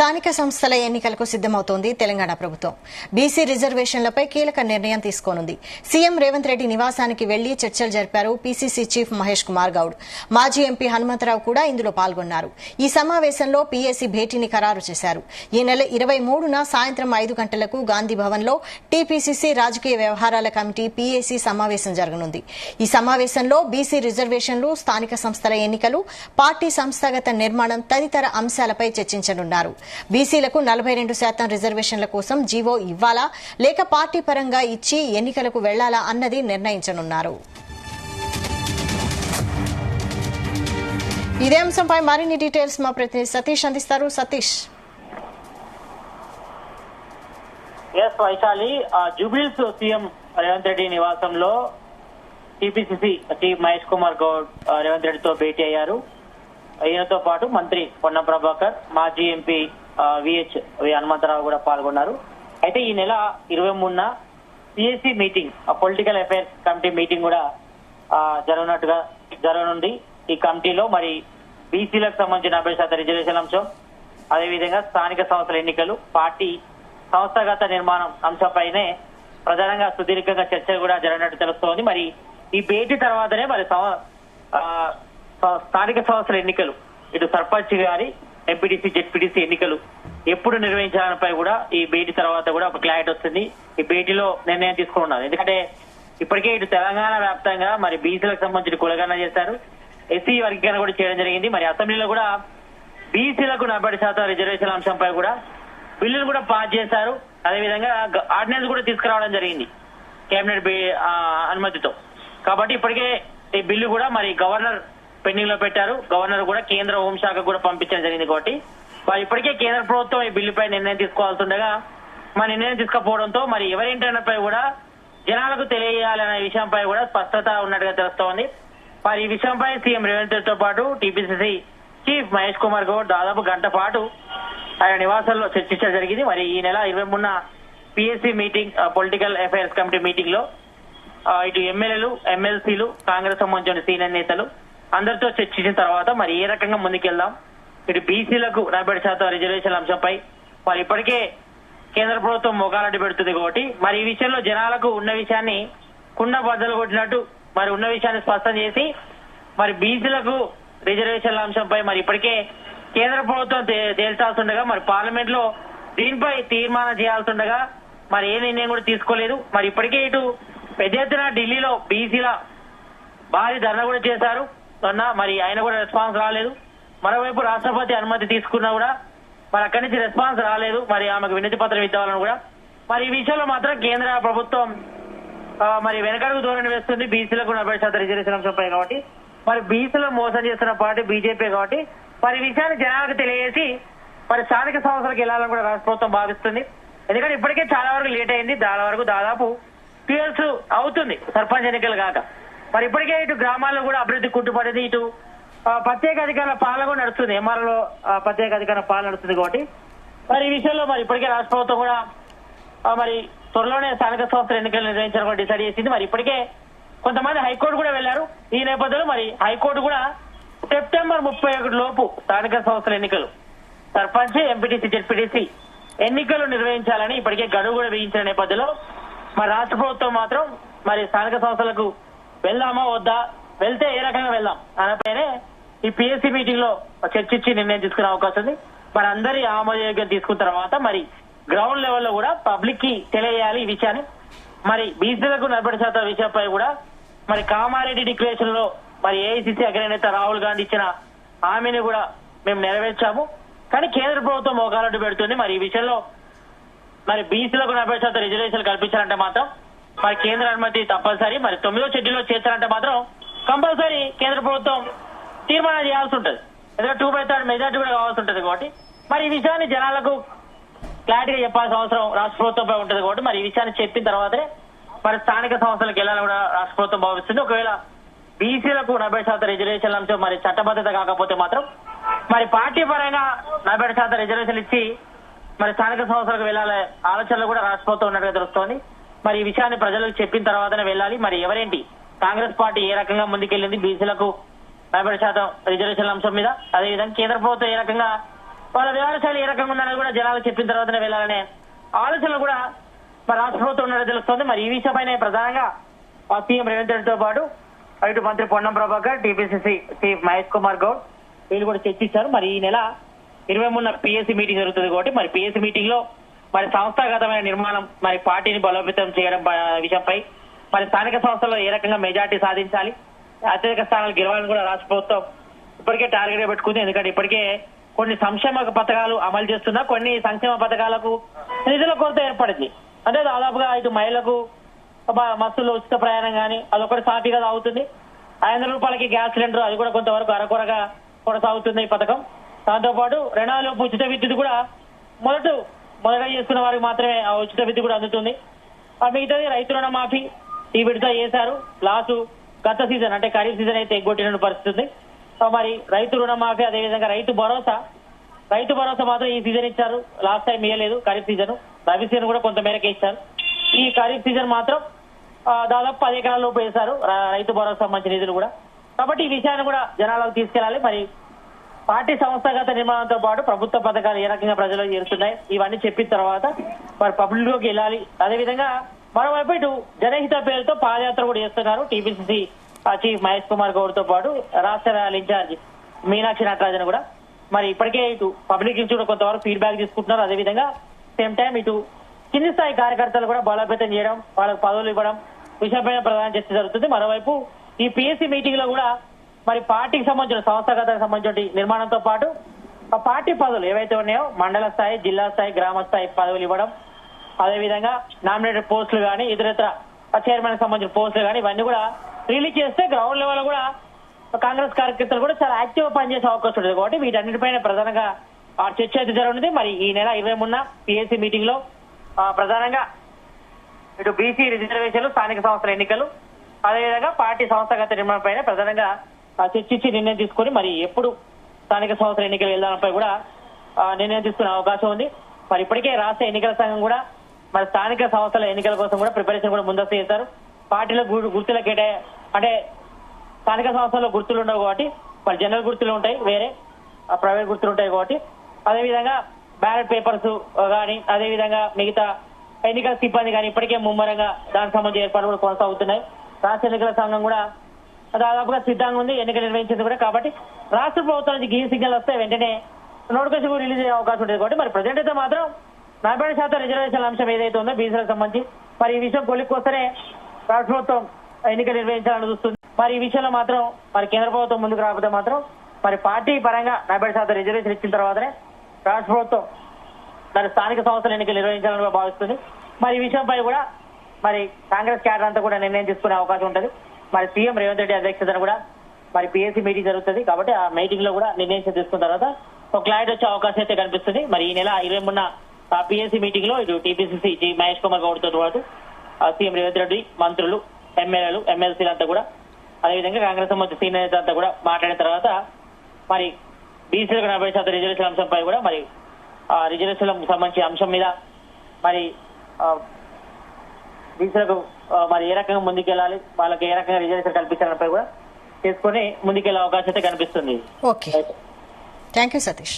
స్థానిక సంస్థల ఎన్నికలకు సిద్దమవుతోంది తెలంగాణ ప్రభుత్వం. బీసీ రిజర్వేషన్లపై కీలక నిర్ణయం తీసుకోనుంది. సీఎం రేవంత్ రెడ్డి నివాసానికి వెళ్లి చర్చలు జరిపారు పీసీసీ చీఫ్ మహేష్ కుమార్ గౌడ్. మాజీ ఎంపీ హనుమంతరావు కూడా ఇందులో పాల్గొన్నారు. ఈ సమావేశంలో పీఏసీ భేటీని ఖరారు చేశారు. ఈ నెల 23న సాయంత్రం 5 గంటలకు గాంధీ భవన్లో టీపీసీసీ రాజకీయ వ్యవహారాల కమిటీ పీఏసీ సమావేశం జరగనుంది. ఈ సమావేశంలో బీసీ రిజర్వేషన్లు, స్థానిక సంస్థల ఎన్నికలు, పార్టీ సంస్థాగత నిర్మాణం తదితర అంశాలపై చర్చించనున్నారు. బీసీలకు 42% రిజర్వేషన్ల కోసం జీవో ఇవ్వాలా లేక పార్టీ పరంగా ఇచ్చి ఎన్నికలకు వెళ్లాలా అన్నది నిర్ణయించనున్నారు. ఇదే అంశంపై మరిన్ని డీటెయిల్స్ మా ప్రతినిధి సతీష్ అందిస్తారు. సతీష్. వైశాలి, జూబ్లీహిల్స్ సీఎం రేవంత్ రెడ్డి నివాసంలో టీపీసీసీ చీఫ్ మహేష్ కుమార్ గౌడ్ రేవంత్ రెడ్డితో భేటీ అయ్యారు. ఈయనతో పాటు మంత్రి పొన్నం ప్రభాకర్, మాజీ ఎంపీ విహెచ్ హనుమంతరావు కూడా పాల్గొన్నారు. అయితే ఈ నెల 23న PSC meeting, political affairs committee meeting కూడా జరగనుంది. ఈ కమిటీలో మరి బీసీలకు సంబంధించిన 40% రిజర్వేషన్ అంశం, అదేవిధంగా స్థానిక సంస్థల ఎన్నికలు, పార్టీ సంస్థాగత నిర్మాణం అంశంపైనే ప్రధానంగా సుదీర్ఘంగా చర్చలు కూడా జరిగినట్టు తెలుస్తోంది. మరి ఈ భేటీ తర్వాతనే మరి స్థానిక సంస్థల ఎన్నికలు, ఇటు సర్పంచ్ గారి, ఎంపీటీసీ, జెడ్పీటీసీ ఎన్నికలు ఎప్పుడు నిర్వహించాలనిపై కూడా ఈ భేటీ తర్వాత కూడా ఒక క్లారిటీ వస్తుంది. ఈ భేటీలో నిర్ణయం తీసుకున్నారు. ఎందుకంటే ఇప్పటికే ఇటు తెలంగాణ వ్యాప్తంగా మరి బీసీలకు సంబంధించిన కులగణన చేశారు, ఎస్సీ వర్గీకరణ కూడా చేయడం జరిగింది. మరి అసెంబ్లీలో కూడా బీసీలకు 40% రిజర్వేషన్ అంశంపై కూడా బిల్లులు కూడా పాస్ చేశారు. అదేవిధంగా ఆర్డినెన్స్ కూడా తీసుకురావడం జరిగింది కేబినెట్ అనుమతితో. కాబట్టి ఇప్పటికే ఈ బిల్లు కూడా మరి గవర్నర్ పెండింగ్ లో పెట్టారు. గవర్నర్ కూడా కేంద్ర హోంశాఖ కూడా పంపించడం జరిగింది. కాబట్టి మరి ఇప్పటికే కేంద్ర ప్రభుత్వం ఈ బిల్లుపై నిర్ణయం తీసుకోవాల్సిండగా మరి నిర్ణయం తీసుకపోవడంతో మరి ఎవరింటర్నపై కూడా జనాలకు తెలియజేయాలనే విషయంపై కూడా స్పష్టత ఉన్నట్టుగా తెలుస్తోంది. మరి ఈ విషయంపై సీఎం రేవంత్ రెడ్డితో పాటు టీపీసీసీ చీఫ్ మహేష్ కుమార్ గౌడ్ దాదాపు గంట పాటు ఆయన నివాసంలో చర్చించడం జరిగింది. మరి ఈ నెల 23న PSC meeting, political affairs committee meeting లో ఇటు ఎమ్మెల్యేలు, ఎమ్మెల్సీలు, కాంగ్రెస్ సంబంధించిన సీనియర్ నేతలు అందరితో చర్చించిన తర్వాత మరి ఏ రకంగా ముందుకెళ్దాం, ఇటు బీసీలకు 40% రిజర్వేషన్ అంశంపై మరి ఇప్పటికే కేంద్ర ప్రభుత్వం మోకాలడ్డు పెడుతుంది. కాబట్టి మరి ఈ విషయంలో జనాలకు ఉన్న విషయాన్ని కుండ బద్దలు కొట్టినట్టు మరి ఉన్న విషయాన్ని స్పష్టం చేసి మరి బీసీలకు రిజర్వేషన్ల అంశంపై మరి ఇప్పటికే కేంద్ర ప్రభుత్వం తేల్చాల్సిండగా మరి పార్లమెంట్ లో దీనిపై తీర్మానం చేయాల్సిండగా మరి ఏ నిర్ణయం కూడా తీసుకోలేదు. మరి ఇప్పటికే ఇటు పెద్ద ఎత్తున ఢిల్లీలో బీసీల భారీ ధర్నా కూడా చేశారు. మరి ఆయన కూడా రెస్పాన్స్ రాలేదు. మరోవైపు రాష్ట్రపతి అనుమతి తీసుకున్నా కూడా మరి అక్కడి నుంచి రెస్పాన్స్ రాలేదు. మరి ఆమెకు వినతి పత్రం ఇద్దామని కూడా మరి ఈ విషయంలో మాత్రం కేంద్ర ప్రభుత్వం మరి వెనకడుగు ధోరణి వేస్తుంది బీసీలకు 40% రిజర్వేషన్ అంశంపై. కాబట్టి మరి బీసీలను మోసం చేస్తున్న పార్టీ బీజేపీ. కాబట్టి మరి ఈ విషయాన్ని జనాలకు తెలియజేసి మరి స్థానిక సంస్థలకు వెళ్లాలని కూడా రాష్ట్ర ప్రభుత్వం భావిస్తుంది. ఎందుకంటే ఇప్పటికే చాలా వరకు లేట్ అయింది. దాదాపు 2 years అవుతుంది సర్పంచ్ ఎన్నికలు కాక. మరి ఇప్పటికే ఇటు గ్రామాల్లో కూడా అభివృద్ధి కుట్టుపడింది. ఇటు ప్రత్యేక అధికారుల పాలన కూడా నడుస్తుంది, ఎంఆర్ఓ ప్రత్యేక అధికారుల పాలన నడుస్తుంది. కాబట్టి మరి ఈ విషయంలో మరి ఇప్పటికే రాష్ట్ర ప్రభుత్వం కూడా మరి త్వరలోనే స్థానిక సంస్థల ఎన్నికలు నిర్వహించాలని కూడా డిసైడ్ చేసింది. మరి ఇప్పటికే కొంతమంది హైకోర్టు కూడా వెళ్లారు. ఈ నేపథ్యంలో మరి హైకోర్టు కూడా సెప్టెంబర్ 31 లోపు స్థానిక సంస్థల ఎన్నికలు, సర్పంచ్, ఎంపీటీసీ, జెడ్పీటీసీ ఎన్నికలు నిర్వహించాలని ఇప్పటికే గడువు కూడా విధించిన నేపథ్యంలో మరి రాష్ట్ర ప్రభుత్వం మాత్రం మరి స్థానిక సంస్థలకు వెళ్దామా వద్దా, వెళ్తే ఏ రకంగా వెళ్దాం అన్నపైనే ఈ పిఎస్సి మీటింగ్ లో చర్చించి నిర్ణయం తీసుకునే అవకాశం ఉంది. మరి అందరి ఆమోదయోగ్యం తీసుకున్న తర్వాత మరి గ్రౌండ్ లెవెల్లో కూడా పబ్లిక్ కి తెలియజేయాలి ఈ విషయాన్ని. మరి బీసీలకు 40% విషయంపై కూడా మరి కామారెడ్డి డిక్లరేషన్ లో మరి ఏఐసీసీ అగ్రనేత రాహుల్ గాంధీ ఇచ్చిన హామీని కూడా మేము నెరవేర్చాము. కానీ కేంద్ర ప్రభుత్వం మోకాలడ్డు పెడుతుంది. మరి ఈ విషయంలో మరి బీసీలకు 40% రిజర్వేషన్లు కల్పించాలంటే మాత్రం మరి కేంద్ర అనుమతి తప్పనిసరి. మరి 9వ షెడ్యూల్లో చేర్చాలంటే మాత్రం కంపల్సరీ కేంద్ర ప్రభుత్వం తీర్మానం చేయాల్సి ఉంటుంది. ఎందుకంటే 2/3 మెజార్టీ కూడా కావాల్సి ఉంటుంది. కాబట్టి మరి ఈ విషయాన్ని జనాలకు క్లారిటీగా చెప్పాల్సిన అవసరం రాష్ట్ర ప్రభుత్వంపై ఉంటుంది. కాబట్టి మరి ఈ విషయాన్ని చెప్పిన తర్వాతనే మరి స్థానిక సంస్థలకు వెళ్ళాలని కూడా రాష్ట్ర ప్రభుత్వం భావిస్తుంది. ఒకవేళ బీసీలకు 40% రిజర్వేషన్ల అంశం మరి చట్టబద్ధత కాకపోతే మాత్రం మరి పార్టీ పరంగా 40% రిజర్వేషన్లు ఇచ్చి మరి స్థానిక సంస్థలకు వెళ్లాలనే ఆలోచనలు కూడా రాష్ట్ర ప్రభుత్వం ఉన్నట్టుగా తెలుస్తోంది. మరి ఈ విషయాన్ని ప్రజలకు చెప్పిన తర్వాతనే వెళ్ళాలి. మరి ఎవరేంటి, కాంగ్రెస్ పార్టీ ఏ రకంగా ముందుకెళ్లింది బీసీలకు 40% రిజర్వేషన్ల అంశం మీద, అదేవిధంగా కేంద్ర ప్రభుత్వం ఏ రకంగా వాళ్ళ వ్యవహార శైలి ఏ రకంగా ఉందనేది కూడా జనాలు చెప్పిన తర్వాతనే వెళ్ళాలనే ఆలోచనలు కూడా మరి రాష్ట్ర ప్రభుత్వం ఉన్నట్టు తెలుస్తోంది. మరి ఈ విషయపైన ప్రధానంగా సీఎం రేవంత్ రెడ్డితో పాటు ఇటు మంత్రి పొన్నం ప్రభాకర్, టీపీసీసీ చీఫ్ మహేష్ కుమార్ గౌడ్ వీళ్ళు కూడా చర్చించారు. మరి ఈ నెల 23న పిఎస్సీ మీటింగ్ జరుగుతుంది కాబట్టి మరి పిఎస్సీ మీటింగ్ లో మరి సంస్థాగతమైన నిర్మాణం, మరి పార్టీని బలోపేతం చేయడం విషయంపై, మరి స్థానిక సంస్థల్లో ఏ రకంగా మెజార్టీ సాధించాలి, అత్యధిక స్థానాలు గెలవాలని కూడా రాష్ట్ర ప్రభుత్వం ఇప్పటికే టార్గెట్ పెట్టుకుంది. ఎందుకంటే ఇప్పటికే కొన్ని సంక్షేమ పథకాలు అమలు చేస్తున్నా, కొన్ని సంక్షేమ పథకాలకు నిధుల కొరత ఏర్పడింది. అంటే దాదాపుగా ఇటు మహిళలకు మస్తులు ఉచిత ప్రయాణం కానీ అదొకటి సాఫీగా సాగుతుంది. 500 రూపాయలకి గ్యాస్ సిలిండర్ అది కూడా కొంతవరకు అరకొరగా కొనసాగుతుంది ఈ పథకం. దాంతోపాటు 2 ఉచిత విద్యుత్ కూడా మొదట చేసుకున్న వారికి మాత్రమే ఆ ఉచిత విద్యుత్ కూడా అందుతుంది. మిగతాది రైతు రుణమాఫీ ఈ విడత చేశారు. లాస్ట్ గత సీజన్ అంటే ఖరీఫ్ సీజన్ అయితే ఎగ్గొట్టిన పరిస్థితి ఉంది. మరి రైతు రుణమాఫీ, అదేవిధంగా రైతు భరోసా మాత్రం ఈ సీజన్ ఇచ్చారు. లాస్ట్ టైం ఇవ్వలేదు ఖరీఫ్ సీజన్. రబీ సీజన్ కూడా కొంత మేరకు ఇచ్చారు. ఈ ఖరీఫ్ సీజన్ మాత్రం దాదాపు 10 ఎకరాల లోపు వేశారు రైతు భరోసా సంబంధించిన నిధులు కూడా. కాబట్టి ఈ విషయాన్ని కూడా జనాలకు తీసుకెళ్లాలి. మరి పార్టీ సంస్థాగత నిర్మాణంతో పాటు ప్రభుత్వ పథకాలు ఏ రకంగా ప్రజలకు చేరుతున్నాయి ఇవన్నీ చెప్పిన తర్వాత మరి పబ్లిక్ లోకి వెళ్ళాలి. అదేవిధంగా మరోవైపు ఇటు జనహిత పేరుతో పాదయాత్ర కూడా చేస్తున్నారు టీపీసీసీ చీఫ్ మహేష్ కుమార్ గౌడ్ తో పాటు రాష్ట్ర ర్యాలీ ఇన్ఛార్జ్ మీనాక్షి నటరాజన్ కూడా. మరి ఇప్పటికే ఇటు పబ్లిక్ నుంచి కూడా కొంతవరకు ఫీడ్బ్యాక్ తీసుకుంటున్నారు. అదేవిధంగా సేమ్ టైం ఇటు కింది స్థాయి కార్యకర్తలు కూడా బలోపేతం చేయడం, వాళ్ళకు పదవులు ఇవ్వడం విషయంపైన ప్రధాన చర్చ జరుగుతుంది. మరోవైపు ఈ పిఎస్సీ మీటింగ్ లో కూడా మరి పార్టీకి సంబంధించిన సంస్థాగతానికి సంబంధించిన నిర్మాణంతో పాటు ఆ పార్టీ పదవులు ఏవైతే ఉన్నాయో మండల స్థాయి, జిల్లా స్థాయి, గ్రామ స్థాయి పదవులు ఇవ్వడం, అదేవిధంగా నామినేటెడ్ పోస్టులు కానీ ఇతరత్ర చైర్మన్ సంబంధించిన పోస్టులు కానీ ఇవన్నీ కూడా రిలీజ్ చేస్తే గ్రౌండ్ లెవెల్ కూడా కాంగ్రెస్ కార్యకర్తలు కూడా చాలా యాక్టివ్ గా పనిచేసే అవకాశం ఉంటుంది. కాబట్టి వీటన్నిటిపైన ప్రధానంగా చర్చ అయితే జరుగుతుంది. మరి ఈ నెల 23న పిఎస్సీ మీటింగ్ లో ప్రధానంగా ఇటు బీసీ రిజర్వేషన్లు, స్థానిక సంస్థల ఎన్నికలు, అదేవిధంగా పార్టీ సంస్థాగత నిర్మాణం పైన ప్రధానంగా చర్చించి నిర్ణయం తీసుకొని మరి ఎప్పుడు స్థానిక సంస్థల ఎన్నికలు వెళ్దాంపై కూడా నిర్ణయం తీసుకునే అవకాశం ఉంది. మరి ఇప్పటికే రాష్ట్ర ఎన్నికల సంఘం కూడా మరి స్థానిక సంస్థల ఎన్నికల కోసం కూడా ప్రిపరేషన్ కూడా ముందస్తు చేశారు. పార్టీల గుర్తుల అంటే స్థానిక సంస్థల్లో గుర్తులు ఉండవు కాబట్టి మరి జనరల్ గుర్తులు ఉంటాయి, వేరే ప్రైవేట్ గుర్తులు ఉంటాయి కాబట్టి అదేవిధంగా బ్యాలెట్ పేపర్స్ కానీ అదేవిధంగా మిగతా ఎన్నికల సిబ్బంది కానీ ఇప్పటికే ముమ్మరంగా దానికి సంబంధించిన ఏర్పాట్లు కూడా కొనసాగుతున్నాయి. రాష్ట్ర ఎన్నికల సంఘం కూడా దాదాపుగా సిద్ధంగా ఉంది ఎన్నికలు నిర్వహించింది కూడా. కాబట్టి రాష్ట్ర ప్రభుత్వం నుంచి గ్రీన్ సిగ్నల్ వస్తే వెంటనే నోటిఫికేషన్ కూడా రిలీజ్ అయ్యే అవకాశం ఉంటుంది. కాబట్టి మరి ప్రజెంట్ అయితే మాత్రం 40% రిజర్వేషన్ల అంశం ఏదైతే ఉందో బీసీలకు సంబంధించి మరి ఈ విషయం కొలిక్కొస్తేనే రాష్ట్ర ప్రభుత్వం ఎన్నికలు నిర్వహించాలని చూస్తుంది. మరి ఈ విషయంలో మాత్రం మరి కేంద్ర ప్రభుత్వం ముందుకు రాకపోతే మాత్రం మరి పార్టీ పరంగా 40% రిజర్వేషన్ ఇచ్చిన తర్వాతనే రాష్ట్ర ప్రభుత్వం మరి స్థానిక సంస్థల ఎన్నికలు నిర్వహించాలని భావిస్తుంది. మరి ఈ విషయంపై కూడా మరి కాంగ్రెస్ క్యాడర్ అంతా కూడా నిర్ణయం తీసుకునే అవకాశం ఉంటుంది. మరి సీఎం రేవంత్ రెడ్డి అధ్యక్షతన కూడా మరి పిఎస్సీ మీటింగ్ జరుగుతుంది. కాబట్టి ఆ మీటింగ్ లో కూడా నిర్ణయం తీసుకున్న తర్వాత ఒక క్లారిటీ వచ్చే అవకాశం అయితే కనిపిస్తుంది. మరి ఈ నెల 23న పిఎస్సీ మీటింగ్ లో ఇటు టీపీసీసీ చీఫ్ మహేష్ కుమార్ గౌడ్ తో పాటు సీఎం రేవంత్ రెడ్డి, మంత్రులు, ఎమ్మెల్యేలు, ఎమ్మెల్సీలు అంతా కూడా అదేవిధంగా కాంగ్రెస్ సంబంధించిన సీనియర్ నేత అంతా కూడా మాట్లాడిన తర్వాత మరి బీసీలకు 40% రిజర్వేషన్ అంశంపై కూడా మరి రిజర్వేషన్లకు సంబంధించిన అంశం మీద మరి బీసీలకు మరి ఏ రకంగా ముందుకెళ్ళాలి, వాళ్ళకి ఏ రకంగా రిజర్వేషన్ కల్పించాలపై కూడా చేసుకుని ముందుకెళ్లే అవకాశం అయితే కనిపిస్తుంది. Okay, thank you Satish.